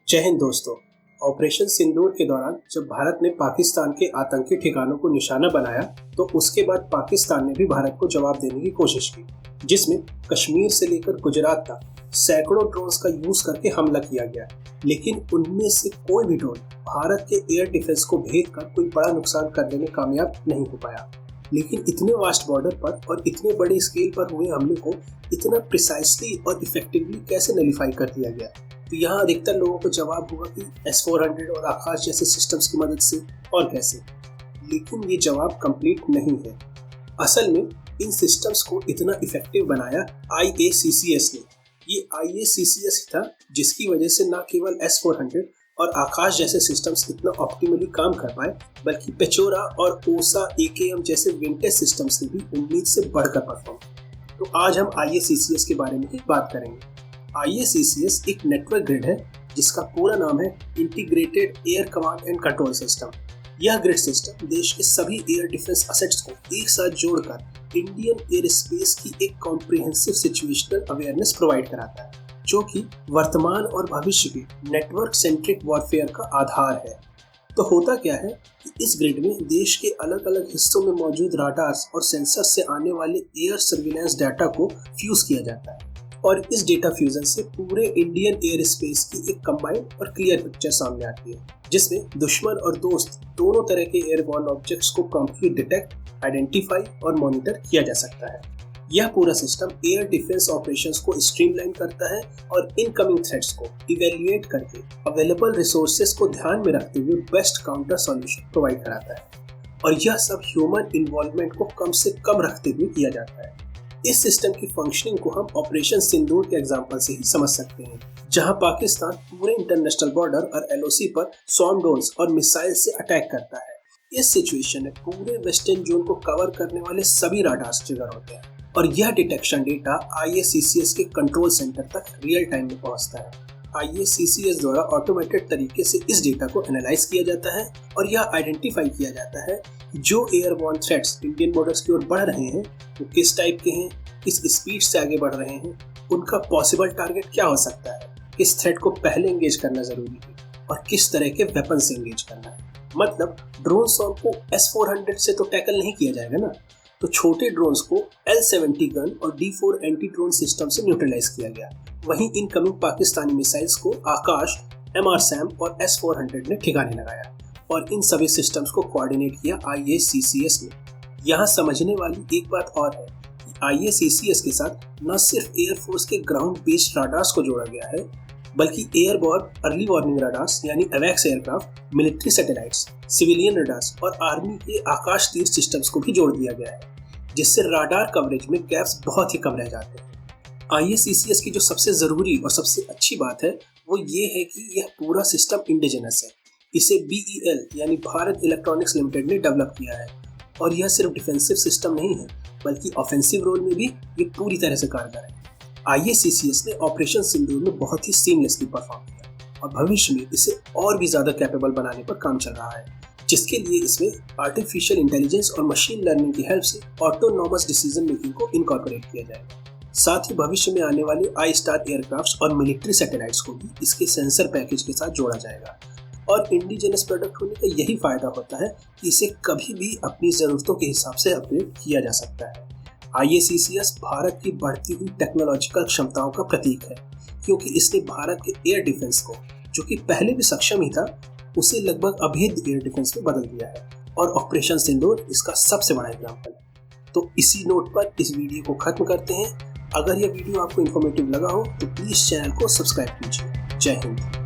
जय हिंद दोस्तों। ऑपरेशन सिंदूर के दौरान जब भारत ने पाकिस्तान के आतंकी ठिकानों को निशाना बनाया तो उसके बाद पाकिस्तान ने भी भारत को जवाब देने की कोशिश की, जिसमें कश्मीर से लेकर गुजरात तक सैकड़ों ड्रोन्स का यूज करके हमला किया गया। लेकिन उनमें से कोई भी ड्रोन भारत के एयर डिफेंस को भेद कर कोई बड़ा नुकसान करने में कामयाब नहीं हो पाया। लेकिन इतने वास्ट बॉर्डर पर और इतने बड़े स्केल पर हुए हमले को इतना प्रिसाइसली और इफेक्टिवली कैसे नलिफाई कर दिया गया? तो यहाँ अधिकतर लोगों को जवाब होगा कि S-400 और आकाश जैसे सिस्टम्स की मदद से और कैसे। लेकिन ये जवाब कंप्लीट नहीं है। असल में इन सिस्टम्स को इतना इफेक्टिव बनाया IACCS ने। ये IACCS ही था जिसकी वजह से न केवल S-400 और आकाश जैसे सिस्टम्स इतना ऑप्टिमली काम कर पाए, बल्कि पेचोरा और ओसा AKM जैसे विंटेज सिस्टम्स ने भी उम्मीद से बढ़कर परफॉर्म। तो आज हम IACCS के बारे में ही बात करेंगे। IACCS एक नेटवर्क ग्रिड है जिसका पूरा नाम है integrated air command and control system. यह ग्रिड सिस्टम देश के सभी एयर डिफेंस असेट्स को एक साथ जोड़कर इंडियन एयर स्पेस की एक कॉम्प्रिहेंसिव सिचुएशनल अवेयरनेस प्रोवाइड कराता है, जो कि वर्तमान और भविष्य के नेटवर्क सेंट्रिक वॉरफेयर का आधार है। तो होता क्या है कि इस ग्रिड में देश के अलग अलग हिस्सों में मौजूद राडार्स और सेंसर्स से आने वाले एयर सर्विलेंस डाटा को फ्यूज किया जाता है और इस डेटा फ्यूजन से पूरे इंडियन एयर स्पेस की एक कंबाइंड और क्लियर पिक्चर सामने आती है, जिसमें दुश्मन और दोस्त दोनों तरह के एयरबॉर्न ऑब्जेक्ट्स को प्रॉम्प्टली डिटेक्ट, आइडेंटिफाई और मॉनिटर किया जा सकता है। यह पूरा सिस्टम एयर डिफेंस ऑपरेशंस को स्ट्रीमलाइन करता है और इनकमिंग थ्रेट्स को इवेल्युएट करके अवेलेबल रिसोर्सेज को ध्यान में रखते हुए बेस्ट काउंटर सॉल्यूशन प्रोवाइड कराता है। और यह सब ह्यूमन इन्वॉल्वमेंट को कम से कम रखते हुए किया जाता है। इस सिस्टम की फंक्शनिंग को हम ऑपरेशन सिंदूर के एग्जांपल से ही समझ सकते हैं, जहां पाकिस्तान पूरे इंटरनेशनल बॉर्डर और LOC पर स्वॉर्म ड्रोन्स और मिसाइल से अटैक करता है। इस सिचुएशन में पूरे वेस्टर्न जोन को कवर करने वाले सभी राडार्स ट्रिगर होते हैं और यह डिटेक्शन डेटा IACCS के कंट्रोल सेंटर तक रियल टाइम में पहुंचता है। IACCS द्वारा ऑटोमेटेड तरीके से इस डेटा को एनालाइज किया जाता है और यह आइडेंटिफाई किया जाता है कि जो एयरबॉर्न थ्रेट्स इंडियन बॉर्डर्स की ओर बढ़ रहे हैं वो किस टाइप के हैं, किस स्पीड से आगे बढ़ रहे हैं, उनका पॉसिबल टारगेट क्या हो सकता है, किस थ्रेट को पहले एंगेज करना जरूरी है और किस तरह के वेपन से एंगेज करना है। मतलब ड्रोन स्वॉर्म को S-400 से तो टैकल नहीं किया जाएगा ना, तो छोटे ड्रोन्स को L-70 गन और D4 एंटी ड्रोन सिस्टम से न्यूट्रलाइज किया गया। वहीं इनकमिंग पाकिस्तानी मिसाइल्स को आकाश, MRSAM और S-400 ने ठिकाने लगाया और इन सभी सिस्टम्स को कोऑर्डिनेट किया IACCS ने। यहाँ समझने वाली एक बात और है कि IACCS के साथ न सिर्फ एयरफोर्स के ग्राउंड बेस्ड राडार्स को जोड़ा गया है, बल्कि एयरबॉर्न अर्ली वार्निंग राडार्स यानी AWACS aircraft, military satellites, civilian radars और आर्मी के आकाश तीर सिस्टम्स को भी जोड़ दिया गया है, जिससे राडार कवरेज में गैप्स बहुत ही कम रह जाते हैं। IACCS की जो सबसे ज़रूरी और सबसे अच्छी बात है वो ये है कि यह पूरा सिस्टम इंडिजिनस है। इसे BEL यानी भारत इलेक्ट्रॉनिक्स लिमिटेड ने डेवलप किया है और यह सिर्फ डिफेंसिव सिस्टम नहीं है, बल्कि ऑफेंसिव रोल में भी ये पूरी तरह से कारगर है। IACCS ने ऑपरेशन सिंदूर में बहुत ही सीमलेसली परफॉर्म किया और भविष्य में इसे और भी ज़्यादा कैपेबल बनाने पर काम चल रहा है, जिसके लिए इसमें आर्टिफिशियल इंटेलिजेंस और मशीन लर्निंग की हेल्प से ऑटोनॉमस डिसीजन मेकिंग को इनकॉर्पोरेट किया जाएगा। साथ ही भविष्य में आने वाले I-STAR एयरक्राफ्ट्स और मिलिट्री सैटेलाइट्स को भी इसके सेंसर पैकेज के साथ जोड़ा जाएगा। और इंडिजिनस प्रोडक्ट होने का यही फायदा होता है कि इसे कभी भी अपनी ज़रूरतों के हिसाब से अपग्रेड किया जा सकता है। IACCS भारत की बढ़ती हुई टेक्नोलॉजिकल क्षमताओं का प्रतीक है, क्योंकि इसने भारत के एयर डिफेंस को, जो कि पहले भी सक्षम ही था, उसे लगभग अभेद्य एयर डिफेंस में बदल दिया है और ऑपरेशन सिंदूर इसका सबसे बड़ा एग्जाम्पल है। तो इसी नोट पर इस वीडियो को खत्म करते हैं। अगर यह वीडियो आपको इन्फॉर्मेटिव लगा हो तो प्लीज़ चैनल को सब्सक्राइब कीजिए। जय हिंद।